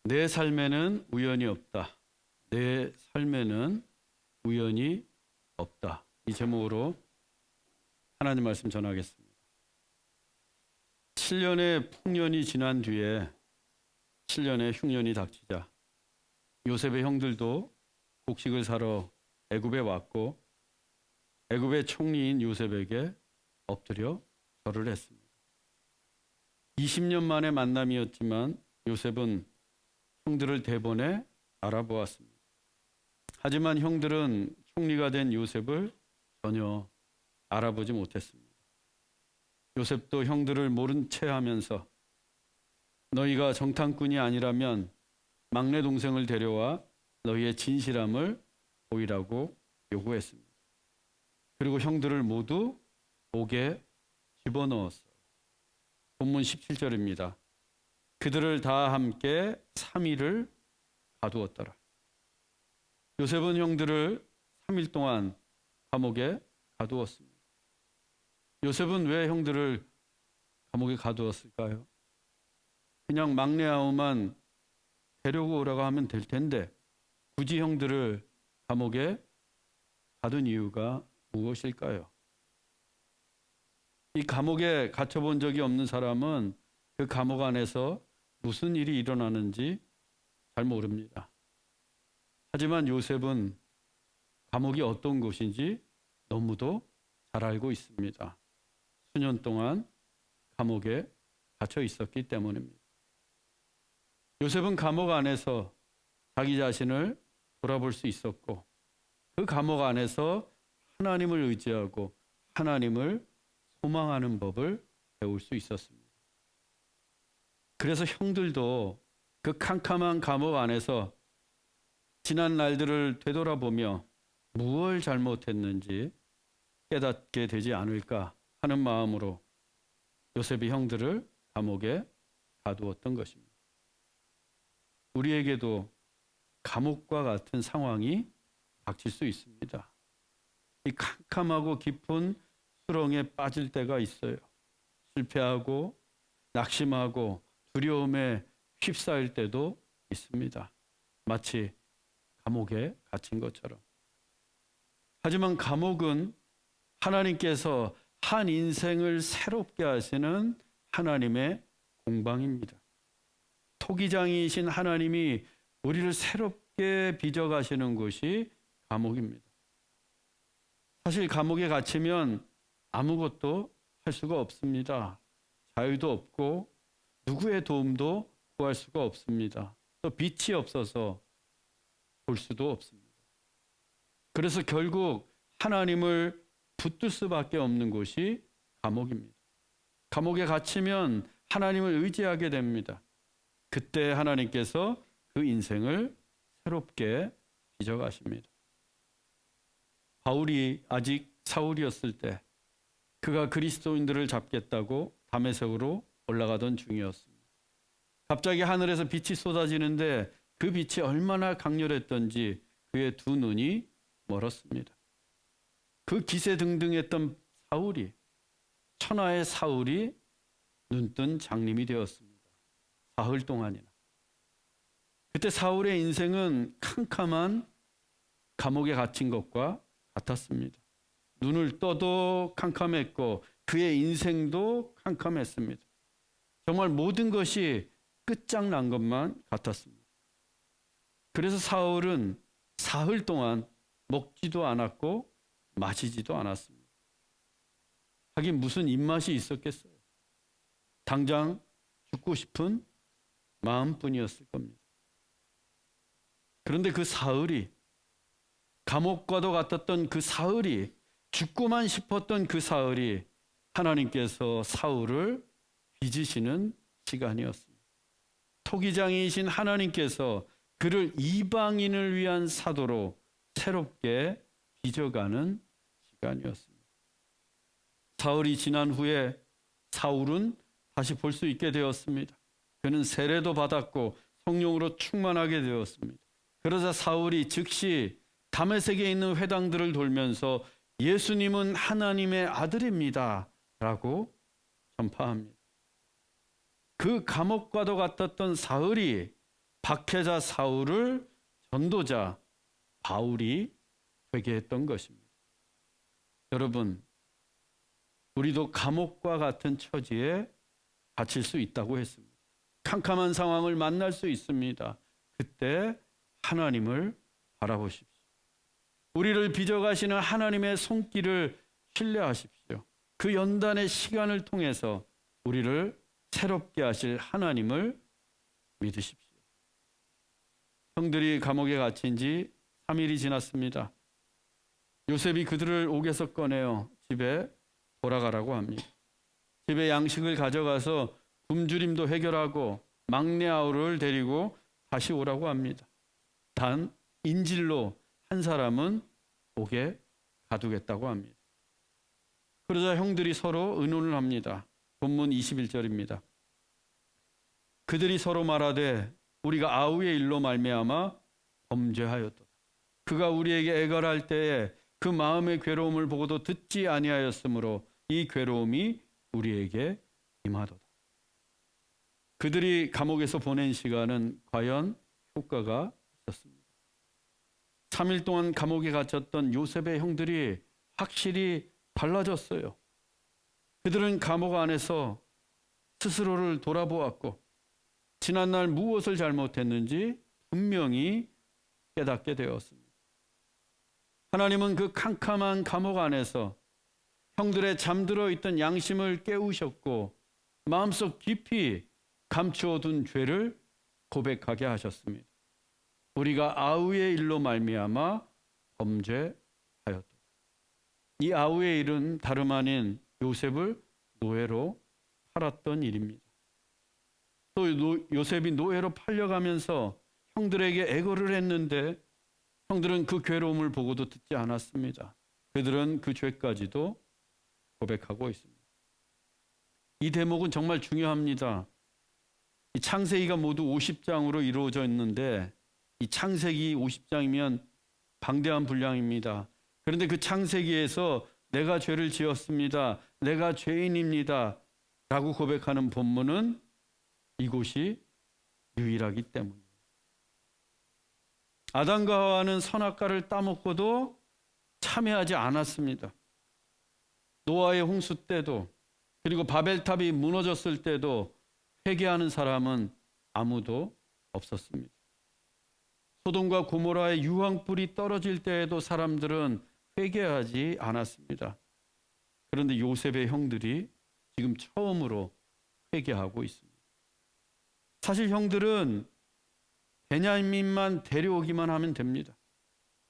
내 삶에는 우연이 없다. 내 삶에는 우연이 없다. 이 제목으로 하나님 말씀 전하겠습니다. 7년의 풍년이 지난 뒤에 7년의 흉년이 닥치자 요셉의 형들도 곡식을 사러 애굽에 왔고 애굽의 총리인 요셉에게 엎드려 절을 했습니다. 20년 만의 만남이었지만 요셉은 형들을 대번에 알아보았습니다. 하지만 형들은 총리가 된 요셉을 전혀 알아보지 못했습니다. 요셉도 형들을 모른 채 하면서 너희가 정탐꾼이 아니라면 막내 동생을 데려와 너희의 진실함을 보이라고 요구했습니다. 그리고 형들을 모두 옥에 집어넣었어요. 본문 17절입니다. 그들을 다 함께 3일을 가두었더라. 요셉은 형들을 3일 동안 감옥에 가두었습니다. 요셉은 왜 형들을 감옥에 가두었을까요? 그냥 막내 아우만 데려고 오라고 하면 될 텐데 굳이 형들을 감옥에 가둔 이유가 무엇일까요? 이 감옥에 갇혀본 적이 없는 사람은 그 감옥 안에서 무슨 일이 일어나는지 잘 모릅니다. 하지만 요셉은 감옥이 어떤 곳인지 너무도 잘 알고 있습니다. 수년 동안 감옥에 갇혀 있었기 때문입니다. 요셉은 감옥 안에서 자기 자신을 돌아볼 수 있었고 그 감옥 안에서 하나님을 의지하고 하나님을 소망하는 법을 배울 수 있었습니다. 그래서 형들도 그 캄캄한 감옥 안에서 지난 날들을 되돌아보며 무엇을 잘못했는지 깨닫게 되지 않을까 하는 마음으로 요셉이 형들을 감옥에 가두었던 것입니다. 우리에게도 감옥과 같은 상황이 닥칠 수 있습니다. 이 캄캄하고 깊은 수렁에 빠질 때가 있어요. 실패하고 낙심하고 두려움에 휩싸일 때도 있습니다. 마치 감옥에 갇힌 것처럼. 하지만 감옥은 하나님께서 한 인생을 새롭게 하시는 하나님의 공방입니다. 토기장이신 하나님이 우리를 새롭게 빚어가시는 곳이 감옥입니다. 사실 감옥에 갇히면 아무것도 할 수가 없습니다. 자유도 없고 누구의 도움도 구할 수가 없습니다. 또 빛이 없어서 볼 수도 없습니다. 그래서 결국 하나님을 붙들 수밖에 없는 곳이 감옥입니다. 감옥에 갇히면 하나님을 의지하게 됩니다. 그때 하나님께서 그 인생을 새롭게 빚어가십니다. 바울이 아직 사울이었을 때 그가 그리스도인들을 잡겠다고 다메섹으로 올라가던 중이었습니다. 갑자기 하늘에서 빛이 쏟아지는데 그 빛이 얼마나 강렬했던지 그의 두 눈이 멀었습니다. 그 기세등등했던 사울이 천하의 사울이 눈뜬 장님이 되었습니다. 사흘 동안이나. 그때 사울의 인생은 캄캄한 감옥에 갇힌 것과 같았습니다. 눈을 떠도 캄캄했고 그의 인생도 캄캄했습니다. 정말 모든 것이 끝장난 것만 같았습니다. 그래서 사울은 사흘 동안 먹지도 않았고 마시지도 않았습니다. 하긴 무슨 입맛이 있었겠어요. 당장 죽고 싶은 마음뿐이었을 겁니다. 그런데 그 사흘이 감옥과도 같았던 그 사흘이 죽고만 싶었던 그 사흘이 하나님께서 사울을 빚으시는 시간이었습니다. 토기장이신 하나님께서 그를 이방인을 위한 사도로 새롭게 빚어가는 시간이었습니다. 사흘이 지난 후에 사울은 다시 볼 수 있게 되었습니다. 그는 세례도 받았고 성령으로 충만하게 되었습니다. 그러자 사울이 즉시 다메섹에 있는 회당들을 돌면서 예수님은 하나님의 아들입니다 라고 전파합니다. 그 감옥과도 같았던 사흘이 박해자 사울을 전도자 바울이 회개했던 것입니다. 여러분, 우리도 감옥과 같은 처지에 갇힐 수 있다고 했습니다. 캄캄한 상황을 만날 수 있습니다. 그때 하나님을 바라보십시오. 우리를 빚어가시는 하나님의 손길을 신뢰하십시오. 그 연단의 시간을 통해서 우리를 새롭게 하실 하나님을 믿으십시오. 형들이 감옥에 갇힌 지 3일이 지났습니다. 요셉이 그들을 옥에서 꺼내어 집에 돌아가라고 합니다. 집에 양식을 가져가서 굶주림도 해결하고 막내 아우를 데리고 다시 오라고 합니다. 단 인질로 한 사람은 옥에 가두겠다고 합니다. 그러자 형들이 서로 의논을 합니다. 본문 21절입니다. 그들이 서로 말하되 우리가 아우의 일로 말미암아 범죄하였도다. 그가 우리에게 애걸할 때에 그 마음의 괴로움을 보고도 듣지 아니하였으므로 이 괴로움이 우리에게 임하도다. 그들이 감옥에서 보낸 시간은 과연 효과가 있었습니다. 3일 동안 감옥에 갇혔던 요셉의 형들이 확실히 달라졌어요. 그들은 감옥 안에서 스스로를 돌아보았고 지난날 무엇을 잘못했는지 분명히 깨닫게 되었습니다. 하나님은 그 캄캄한 감옥 안에서 형들의 잠들어 있던 양심을 깨우셨고 마음속 깊이 감추어둔 죄를 고백하게 하셨습니다. 우리가 아우의 일로 말미암아 범죄하였도다. 이 아우의 일은 다름 아닌 요셉을 노예로 팔았던 일입니다. 또 요셉이 노예로 팔려가면서 형들에게 애걸을 했는데 형들은 그 괴로움을 보고도 듣지 않았습니다. 그들은 그 죄까지도 고백하고 있습니다. 이 대목은 정말 중요합니다. 이 창세기가 모두 50장으로 이루어져 있는데 이 창세기 50장이면 방대한 분량입니다. 그런데 그 창세기에서 내가 죄를 지었습니다. 내가 죄인입니다. 라고 고백하는 본문은 이곳이 유일하기 때문이에요. 아담과 하와는 선악과를 따먹고도 참여하지 않았습니다. 노아의 홍수 때도 그리고 바벨탑이 무너졌을 때도 회개하는 사람은 아무도 없었습니다. 소돔과 고모라의 유황불이 떨어질 때에도 사람들은 회개하지 않았습니다. 그런데 요셉의 형들이 지금 처음으로 회개하고 있습니다. 사실 형들은 베냐민만 데려오기만 하면 됩니다.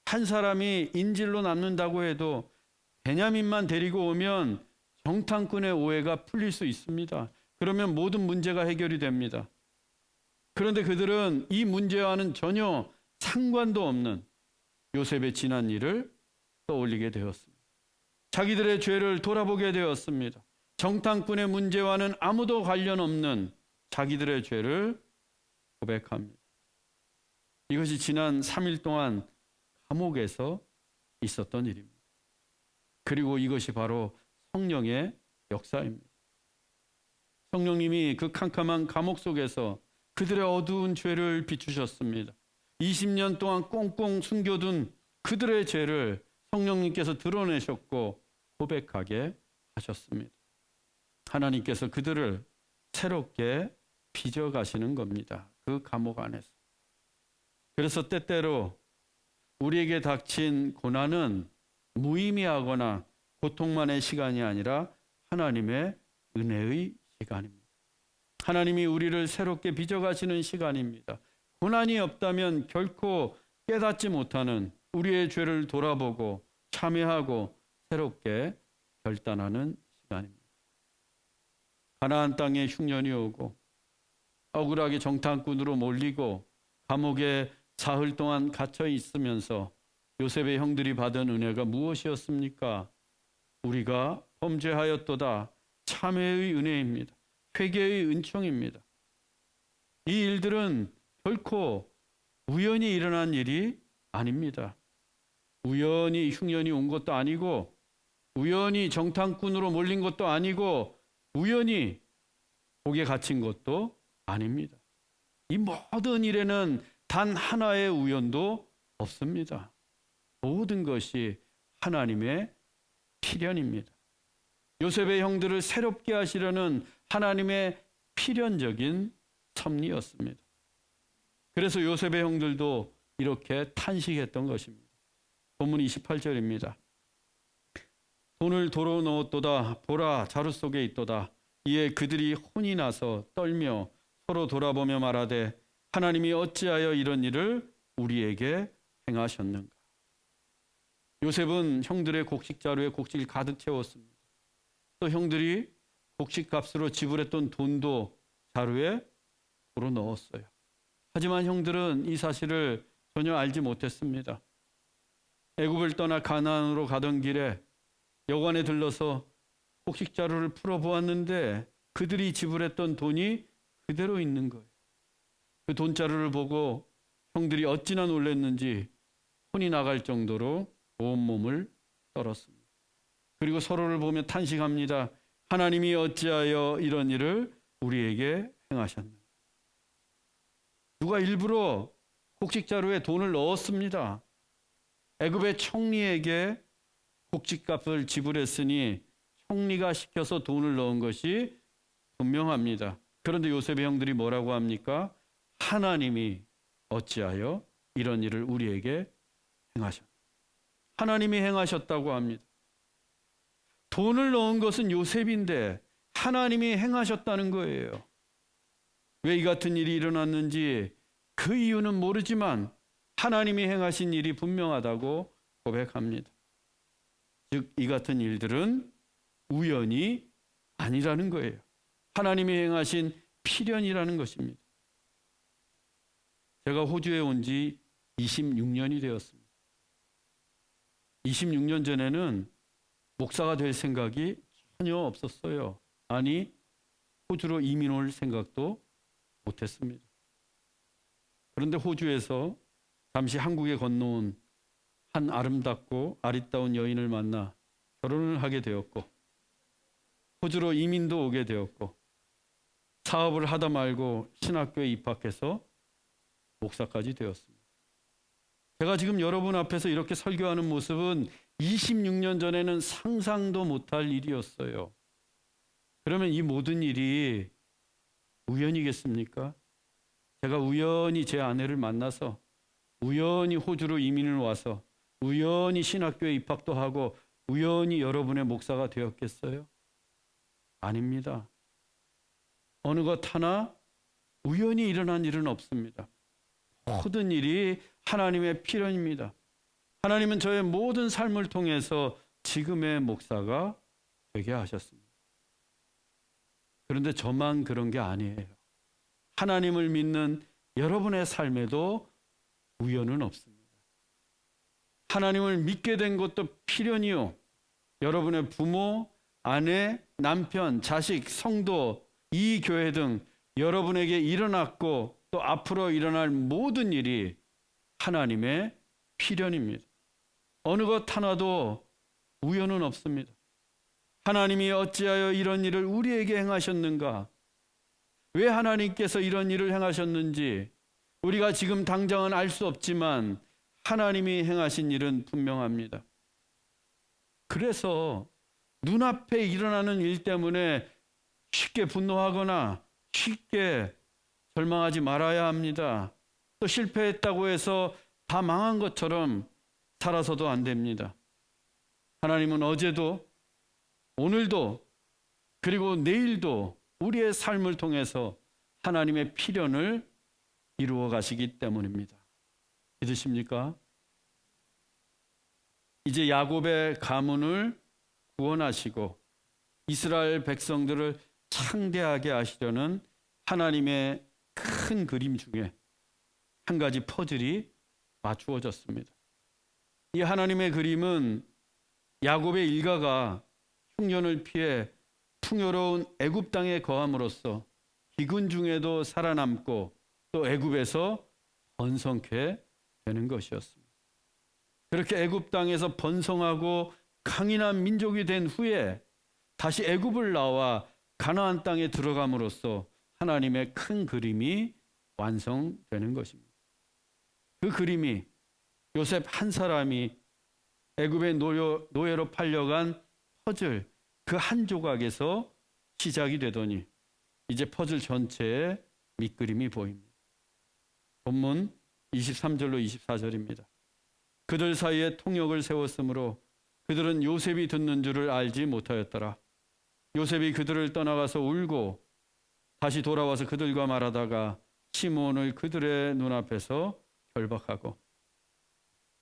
한 사람이 인질로 남는다고 해도 베냐민만 데리고 오면 정탐꾼의 오해가 풀릴 수 있습니다. 그러면 모든 문제가 해결이 됩니다. 그런데 그들은 이 문제와는 전혀 상관도 없는 요셉의 지난 일을 떠올리게 되었습니다. 자기들의 죄를 돌아보게 되었습니다. 정탐꾼의 문제와는 아무도 관련 없는 자기들의 죄를 고백합니다. 이것이 지난 3일 동안 감옥에서 있었던 일입니다. 그리고 이것이 바로 성령의 역사입니다. 성령님이 그 캄캄한 감옥 속에서 그들의 어두운 죄를 비추셨습니다. 20년 동안 꽁꽁 숨겨둔 그들의 죄를 성령님께서 드러내셨고 고백하게 하셨습니다. 하나님께서 그들을 새롭게 빚어가시는 겁니다. 그 감옥 안에서. 그래서 때때로 우리에게 닥친 고난은 무의미하거나 고통만의 시간이 아니라 하나님의 은혜의 시간입니다. 하나님이 우리를 새롭게 빚어가시는 시간입니다. 고난이 없다면 결코 깨닫지 못하는 우리의 죄를 돌아보고 참회하고 새롭게 결단하는 시간입니다. 가나안 땅에 흉년이 오고 억울하게 정탐꾼으로 몰리고 감옥에 사흘 동안 갇혀 있으면서 요셉의 형들이 받은 은혜가 무엇이었습니까? 우리가 범죄하였도다. 참회의 은혜입니다. 회개의 은총입니다. 이 일들은 결코 우연히 일어난 일이 아닙니다. 우연히 흉년이 온 것도 아니고 우연히 정탐꾼으로 몰린 것도 아니고 우연히 옥에 갇힌 것도 아닙니다. 이 모든 일에는 단 하나의 우연도 없습니다. 모든 것이 하나님의 필연입니다. 요셉의 형들을 새롭게 하시려는 하나님의 필연적인 섭리였습니다. 그래서 요셉의 형들도 이렇게 탄식했던 것입니다. 본문 28절입니다. 돈을 도로 넣었도다. 보라, 자루 속에 있도다. 이에 그들이 혼이 나서 떨며 서로 돌아보며 말하되 하나님이 어찌하여 이런 일을 우리에게 행하셨는가. 요셉은 형들의 곡식 자루에 곡식을 가득 채웠습니다. 또 형들이 곡식 값으로 지불했던 돈도 자루에 도로 넣었어요. 하지만 형들은 이 사실을 전혀 알지 못했습니다. 애굽을 떠나 가나안으로 가던 길에 여관에 들러서 곡식 자루를 풀어보았는데 그들이 지불했던 돈이 그대로 있는 거예요. 그 돈자루를 보고 형들이 어찌나 놀랐는지 혼이 나갈 정도로 온몸을 떨었습니다. 그리고 서로를 보며 탄식합니다. 하나님이 어찌하여 이런 일을 우리에게 행하셨는가. 누가 일부러 곡식자루에 돈을 넣었습니다. 애굽의 총리에게 곡식값을 지불했으니 총리가 시켜서 돈을 넣은 것이 분명합니다. 그런데 요셉의 형들이 뭐라고 합니까? 하나님이 어찌하여 이런 일을 우리에게 행하셨는가. 하나님이 행하셨다고 합니다. 돈을 넣은 것은 요셉인데 하나님이 행하셨다는 거예요. 왜 이 같은 일이 일어났는지 그 이유는 모르지만 하나님이 행하신 일이 분명하다고 고백합니다. 즉, 이 같은 일들은 우연이 아니라는 거예요. 하나님이 행하신 필연이라는 것입니다. 제가 호주에 온 지 26년이 되었습니다. 26년 전에는 목사가 될 생각이 전혀 없었어요. 아니, 호주로 이민 올 생각도 못했습니다. 그런데 호주에서 잠시 한국에 건너온 한 아름답고 아리따운 여인을 만나 결혼을 하게 되었고, 호주로 이민도 오게 되었고, 사업을 하다 말고 신학교에 입학해서 목사까지 되었습니다. 제가 지금 여러분 앞에서 이렇게 설교하는 모습은 26년 전에는 상상도 못할 일이었어요. 그러면 이 모든 일이 우연이겠습니까? 제가 우연히 제 아내를 만나서 우연히 호주로 이민을 와서 우연히 신학교에 입학도 하고 우연히 여러분의 목사가 되었겠어요? 아닙니다. 어느 것 하나 우연히 일어난 일은 없습니다. 모든 일이 하나님의 필연입니다. 하나님은 저의 모든 삶을 통해서 지금의 목사가 되게 하셨습니다. 그런데 저만 그런 게 아니에요. 하나님을 믿는 여러분의 삶에도 우연은 없습니다. 하나님을 믿게 된 것도 필연이요. 여러분의 부모, 아내, 남편, 자식, 성도, 이 교회 등 여러분에게 일어났고 또 앞으로 일어날 모든 일이 하나님의 필연입니다. 어느 것 하나도 우연은 없습니다. 하나님이 어찌하여 이런 일을 우리에게 행하셨는가? 왜 하나님께서 이런 일을 행하셨는지 우리가 지금 당장은 알 수 없지만 하나님이 행하신 일은 분명합니다. 그래서 눈앞에 일어나는 일 때문에 쉽게 분노하거나 쉽게 절망하지 말아야 합니다. 또 실패했다고 해서 다 망한 것처럼 살아서도 안 됩니다. 하나님은 어제도 오늘도 그리고 내일도 우리의 삶을 통해서 하나님의 필연을 이루어 가시기 때문입니다. 믿으십니까? 이제 야곱의 가문을 구원하시고 이스라엘 백성들을 창대하게 하시려는 하나님의 큰 그림 중에 한 가지 퍼즐이 맞추어졌습니다. 이 하나님의 그림은 야곱의 일가가 흉년을 피해 풍요로운 애굽 땅에 거함으로써 기근 중에도 살아남고 또 애굽에서 번성케 되는 것이었습니다. 그렇게 애굽 땅에서 번성하고 강인한 민족이 된 후에 다시 애굽을 나와 가나안 땅에 들어감으로써 하나님의 큰 그림이 완성되는 것입니다. 그 그림이 요셉 한 사람이 애굽의 노예로 팔려간 퍼즐 그 한 조각에서 시작이 되더니 이제 퍼즐 전체의 밑그림이 보입니다. 본문 23절로 24절입니다. 그들 사이에 통역을 세웠으므로 그들은 요셉이 듣는 줄을 알지 못하였더라. 요셉이 그들을 떠나가서 울고 다시 돌아와서 그들과 말하다가 시므온을 그들의 눈앞에서 결박하고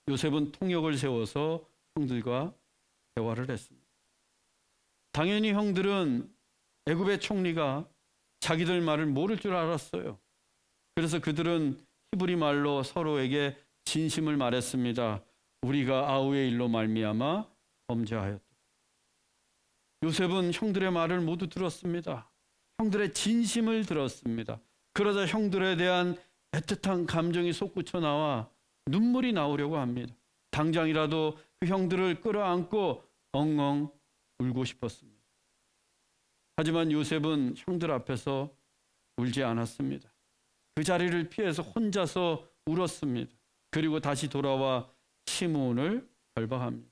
요셉은 통역을 세워서 형들과 대화를 했습니다. 당연히 형들은 애굽의 총리가 자기들 말을 모를 줄 알았어요. 그래서 그들은 히브리 말로 서로에게 진심을 말했습니다. 우리가 아우의 일로 말미암아 범죄하였다. 요셉은 형들의 말을 모두 들었습니다. 형들의 진심을 들었습니다. 그러자 형들에 대한 애틋한 감정이 솟구쳐 나와 눈물이 나오려고 합니다. 당장이라도 그 형들을 끌어안고 엉엉 울고 싶었습니다. 하지만 요셉은 형들 앞에서 울지 않았습니다. 그 자리를 피해서 혼자서 울었습니다. 그리고 다시 돌아와 시므온을 결박합니다.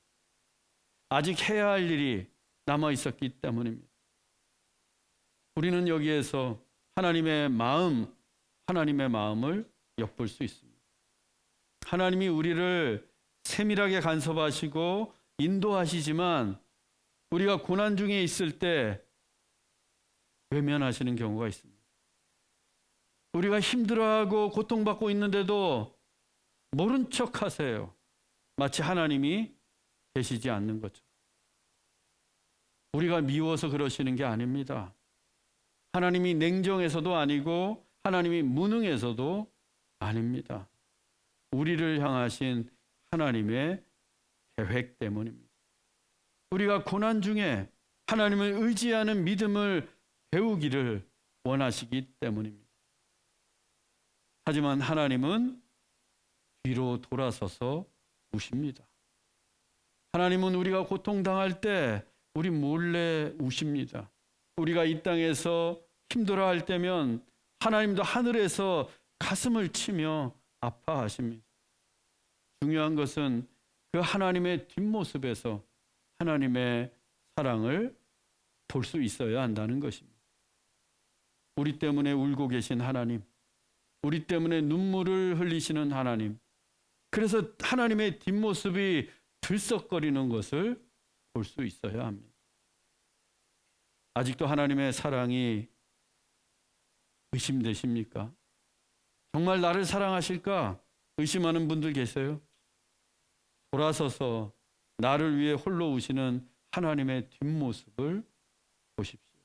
아직 해야 할 일이 남아 있었기 때문입니다. 우리는 여기에서 하나님의 마음을 엿볼 수 있습니다. 하나님이 우리를 세밀하게 간섭하시고 인도하시지만 우리가 고난 중에 있을 때 외면하시는 경우가 있습니다. 우리가 힘들어하고 고통받고 있는데도 모른 척 하세요. 마치 하나님이 계시지 않는 것처럼. 우리가 미워서 그러시는 게 아닙니다. 하나님이 냉정해서도 아니고 하나님이 무능해서도 아닙니다. 우리를 향하신 하나님의 계획 때문입니다. 우리가 고난 중에 하나님을 의지하는 믿음을 배우기를 원하시기 때문입니다. 하지만 하나님은 뒤로 돌아서서 우십니다. 하나님은 우리가 고통당할 때 우리 몰래 우십니다. 우리가 이 땅에서 힘들어할 때면 하나님도 하늘에서 가슴을 치며 아파하십니다. 중요한 것은 그 하나님의 뒷모습에서 하나님의 사랑을 볼 수 있어야 한다는 것입니다. 우리 때문에 울고 계신 하나님, 우리 때문에 눈물을 흘리시는 하나님, 그래서 하나님의 뒷모습이 들썩거리는 것을 볼 수 있어야 합니다. 아직도 하나님의 사랑이 의심되십니까? 정말 나를 사랑하실까? 의심하는 분들 계세요? 돌아서서 나를 위해 홀로 우시는 하나님의 뒷모습을 보십시오.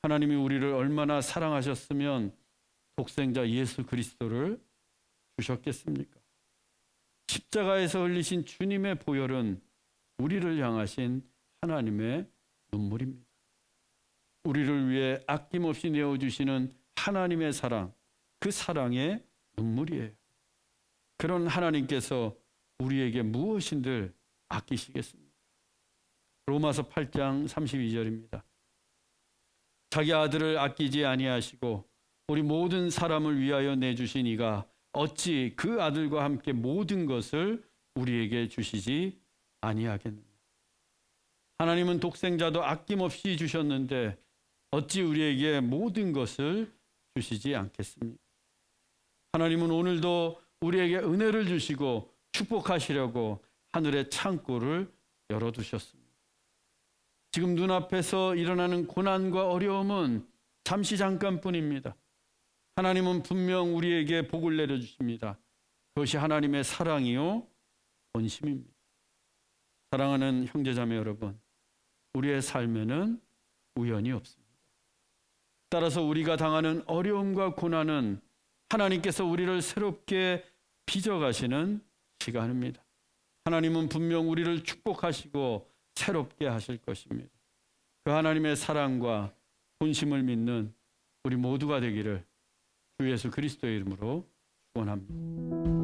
하나님이 우리를 얼마나 사랑하셨으면 독생자 예수 그리스도를 주셨겠습니까? 십자가에서 흘리신 주님의 보혈은 우리를 향하신 하나님의 눈물입니다. 우리를 위해 아낌없이 내어주시는 하나님의 사랑, 그 사랑의 눈물이에요. 그런 하나님께서 우리에게 무엇인들 아끼시겠습니까? 로마서 8장 32절입니다. 자기 아들을 아끼지 아니하시고 우리 모든 사람을 위하여 내주신 이가 어찌 그 아들과 함께 모든 것을 우리에게 주시지 아니하겠느냐. 하나님은 독생자도 아낌없이 주셨는데 어찌 우리에게 모든 것을 주시지 않겠습니까? 하나님은 오늘도 우리에게 은혜를 주시고 축복하시려고 하늘의 창고를 열어두셨습니다. 지금 눈앞에서 일어나는 고난과 어려움은 잠시 잠깐뿐입니다. 하나님은 분명 우리에게 복을 내려주십니다. 그것이 하나님의 사랑이요 본심입니다. 사랑하는 형제자매 여러분, 우리의 삶에는 우연이 없습니다. 따라서 우리가 당하는 어려움과 고난은 하나님께서 우리를 새롭게 빚어가시는 시간입니다. 하나님은 분명 우리를 축복하시고 새롭게 하실 것입니다. 그 하나님의 사랑과 본심을 믿는 우리 모두가 되기를 주 예수 그리스도의 이름으로 축원합니다.